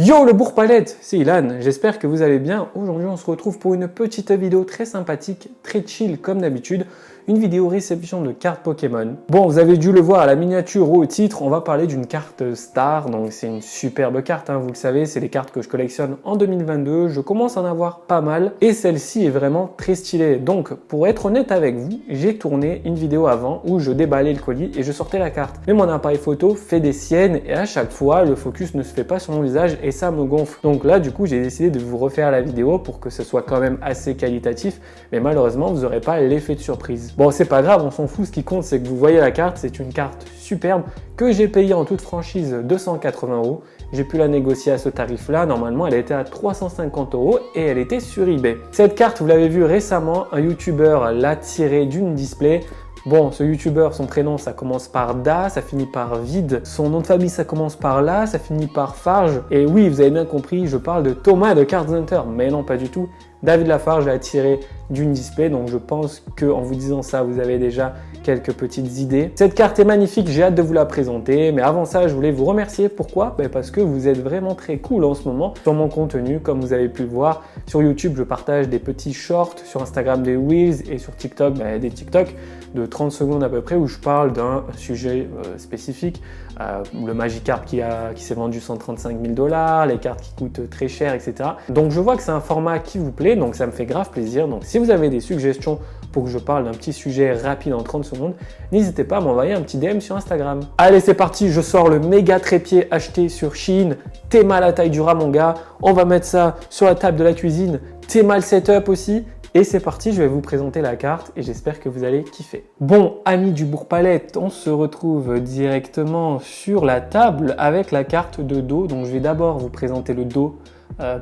Yo le bourg-palette, c'est Ilan, j'espère que vous allez bien. Aujourd'hui on se retrouve pour une petite vidéo très sympathique, très chill comme d'habitude. Une vidéo réception de cartes Pokémon. Bon, vous avez dû le voir à la miniature ou au titre, on va parler d'une carte Star. Donc c'est une superbe carte, hein, vous le savez, c'est les cartes que je collectionne en 2022. Je commence à en avoir pas mal et celle-ci est vraiment très stylée. Donc pour être honnête avec vous, j'ai tourné une vidéo avant où je déballais le colis et je sortais la carte. Mais mon appareil photo fait des siennes et à chaque fois le focus ne se fait pas sur mon visage et ça me gonfle. Donc là du coup j'ai décidé de vous refaire la vidéo pour que ce soit quand même assez qualitatif. Mais malheureusement vous n'aurez pas l'effet de surprise. Bon, c'est pas grave, on s'en fout, ce qui compte c'est que vous voyez la carte, c'est une carte superbe que j'ai payée en toute franchise 280 €. J'ai pu la négocier à ce tarif là, normalement elle était à 350 € et elle était sur eBay. Cette carte, vous l'avez vu récemment, un youtubeur l'a tirée d'une display. Bon, ce youtubeur, son prénom ça commence par Da, ça finit par Vide. Son nom de famille ça commence par La, ça finit par Farge. Et oui, vous avez bien compris, je parle de Thomas de Card Hunter. Mais non, pas du tout. David Lafarge l'a tiré d'une display, donc je pense qu'en vous disant ça, vous avez déjà quelques petites idées. Cette carte est magnifique, j'ai hâte de vous la présenter. Mais avant ça, je voulais vous remercier. Pourquoi? Parce que vous êtes vraiment très cool en ce moment sur mon contenu. Comme vous avez pu le voir, sur YouTube, je partage des petits shorts, sur Instagram des Reels et sur TikTok, des TikTok de 30 secondes à peu près où je parle d'un sujet spécifique. Le Magikarp qui s'est vendu 135 000 $, les cartes qui coûtent très cher, etc. Donc je vois que c'est un format qui vous plaît, donc ça me fait grave plaisir. Donc si vous avez des suggestions pour que je parle d'un petit sujet rapide en 30 secondes, n'hésitez pas à m'envoyer un petit DM sur Instagram. Allez, c'est parti, je sors le méga trépied acheté sur Shein, Théma la taille du rat mon gars. On va mettre ça sur la table de la cuisine, Théma le setup aussi. Et c'est parti, je vais vous présenter la carte et j'espère que vous allez kiffer. Bon, amis du bourg-palette, on se retrouve directement sur la table avec la carte de dos. Donc je vais d'abord vous présenter le dos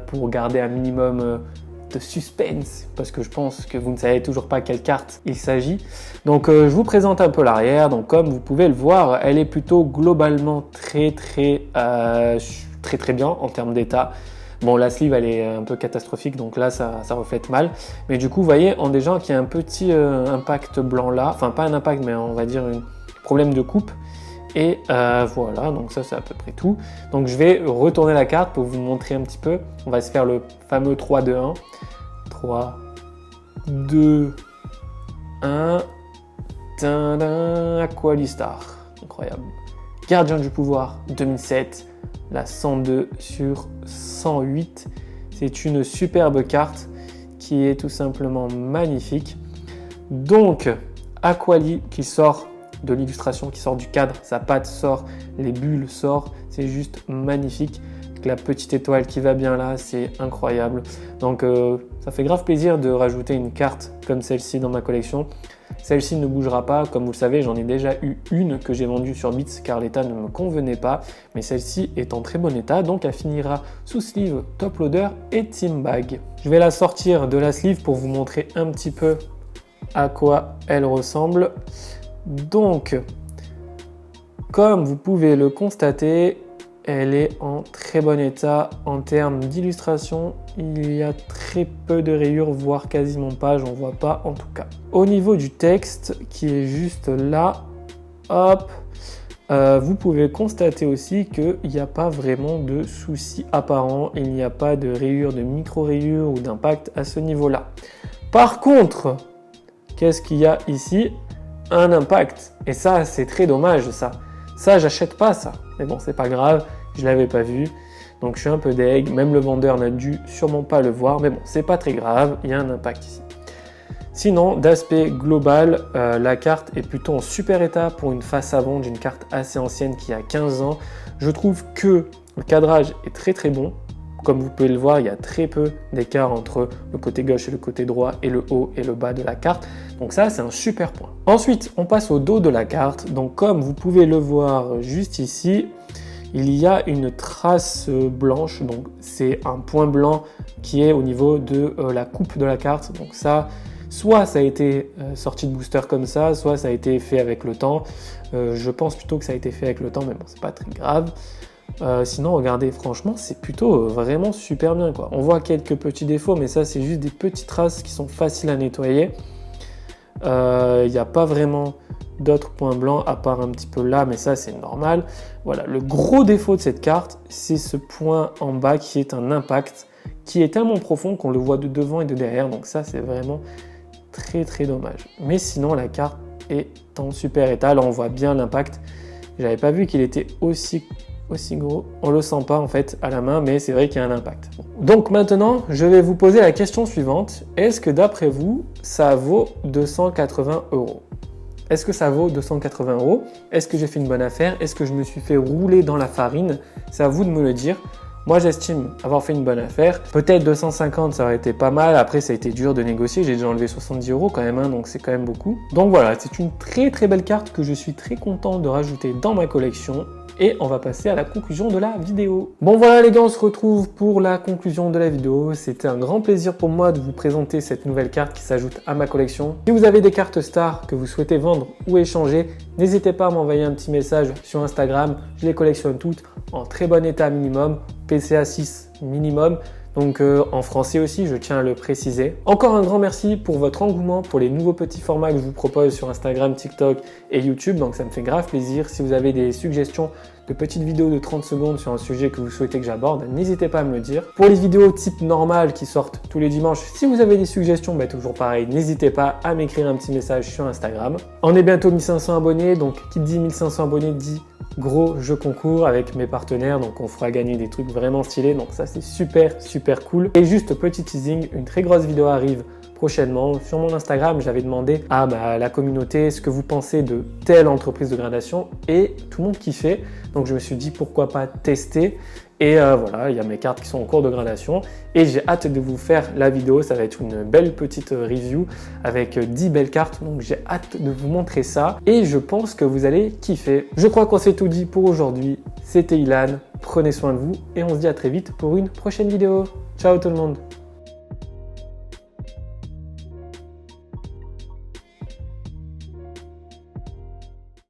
pour garder un minimum de suspense parce que je pense que vous ne savez toujours pas quelle carte il s'agit. Donc je vous présente un peu l'arrière. Donc comme vous pouvez le voir, elle est plutôt globalement très bien en termes d'état. Bon, la sleeve elle est un peu catastrophique, donc là ça reflète mal. Mais du coup, vous voyez, on déjà qu'il y a un petit impact blanc là, enfin pas un impact, mais on va dire un problème de coupe. Et voilà, donc ça c'est à peu près tout. Donc je vais retourner la carte pour vous montrer un petit peu. On va se faire le fameux 3-2-1. 3, 2, 1. Tadam, Aqualistar. Incroyable. Gardien du pouvoir 2007. La 102 sur 108. C'est une superbe carte qui est tout simplement magnifique. Donc, Aquali qui sort de l'illustration, qui sort du cadre, sa patte sort, les bulles sortent, c'est juste magnifique. Avec la petite étoile qui va bien là, c'est incroyable. Donc, ça fait grave plaisir de rajouter une carte comme celle-ci dans ma collection. Celle-ci ne bougera pas, comme vous le savez, j'en ai déjà eu une que j'ai vendue sur Bits car l'état ne me convenait pas, mais celle-ci est en très bon état, donc elle finira sous sleeve, top loader et team bag. Je vais la sortir de la sleeve pour vous montrer un petit peu à quoi elle ressemble. Donc, comme vous pouvez le constater, elle est en très bon état en termes d'illustration. Il y a très peu de rayures, voire quasiment pas, j'en vois pas en tout cas. Au niveau du texte qui est juste là, hop, vous pouvez constater aussi qu'il n'y a pas vraiment de soucis apparents. Il n'y a pas de rayures, de micro-rayures ou d'impact à ce niveau-là. Par contre, qu'est-ce qu'il y a ici? Un impact. Et ça, c'est très dommage ça. Ça, j'achète pas ça. Mais bon, c'est pas grave, je l'avais pas vu. Donc je suis un peu deg, même le vendeur n'a dû sûrement pas le voir. Mais bon, c'est pas très grave, il y a un impact ici. Sinon, d'aspect global, la carte est plutôt en super état pour une face avant d'une carte assez ancienne qui a 15 ans. Je trouve que le cadrage est très bon. Comme vous pouvez le voir, il y a très peu d'écart entre le côté gauche et le côté droit et le haut et le bas de la carte. Donc ça, c'est un super point. Ensuite, on passe au dos de la carte. Donc comme vous pouvez le voir juste ici, il y a une trace blanche. Donc c'est un point blanc qui est au niveau de la coupe de la carte. Donc ça, soit ça a été sorti de booster comme ça, soit ça a été fait avec le temps. Je pense plutôt que ça a été fait avec le temps, mais bon, c'est pas très grave. Sinon, regardez, franchement, c'est plutôt vraiment super bien, quoi. On voit quelques petits défauts, mais ça, c'est juste des petites traces qui sont faciles à nettoyer. Il n'y a pas vraiment d'autres points blancs à part un petit peu là, mais ça c'est normal. Voilà, le gros défaut de cette carte, c'est ce point en bas qui est un impact qui est tellement profond qu'on le voit de devant et de derrière, donc ça c'est vraiment très dommage. Mais sinon la carte est en super état, là on voit bien l'impact. J'avais pas vu qu'il était aussi gros, on le sent pas en fait à la main, mais c'est vrai qu'il y a un impact. Bon. Donc maintenant, je vais vous poser la question suivante. Est-ce que d'après vous, ça vaut 280 €? Est-ce que ça vaut 280 €? Est-ce que j'ai fait une bonne affaire? Est-ce que je me suis fait rouler dans la farine? C'est à vous de me le dire. Moi, j'estime avoir fait une bonne affaire. Peut-être 250, ça aurait été pas mal. Après, ça a été dur de négocier. J'ai déjà enlevé 70 € quand même, hein, donc c'est quand même beaucoup. Donc voilà, c'est une très belle carte que je suis très content de rajouter dans ma collection. Et on va passer à la conclusion de la vidéo. Bon voilà les gars, on se retrouve pour la conclusion de la vidéo. C'était un grand plaisir pour moi de vous présenter cette nouvelle carte qui s'ajoute à ma collection. Si vous avez des cartes stars que vous souhaitez vendre ou échanger, n'hésitez pas à m'envoyer un petit message sur Instagram. Je les collectionne toutes en très bon état minimum, PCA 6 minimum. Donc en français aussi, je tiens à le préciser. Encore un grand merci pour votre engouement, pour les nouveaux petits formats que je vous propose sur Instagram, TikTok et YouTube. Donc ça me fait grave plaisir. Si vous avez des suggestions de petites vidéos de 30 secondes sur un sujet que vous souhaitez que j'aborde, n'hésitez pas à me le dire. Pour les vidéos type normales qui sortent tous les dimanches, si vous avez des suggestions, toujours pareil, n'hésitez pas à m'écrire un petit message sur Instagram. On est bientôt 1500 abonnés, donc qui dit 1500 abonnés dit gros jeu concours avec mes partenaires, donc on fera gagner des trucs vraiment stylés, donc ça c'est super cool. Et juste petit teasing, une très grosse vidéo arrive prochainement. Sur mon Instagram, j'avais demandé à la communauté ce que vous pensez de telle entreprise de gradation et tout le monde kiffait. Donc je me suis dit pourquoi pas tester. Et voilà, il y a mes cartes qui sont en cours de gradation et j'ai hâte de vous faire la vidéo. Ça va être une belle petite review avec 10 belles cartes. Donc j'ai hâte de vous montrer ça et je pense que vous allez kiffer. Je crois qu'on s'est tout dit pour aujourd'hui. C'était Ilan, prenez soin de vous et on se dit à très vite pour une prochaine vidéo. Ciao tout le monde!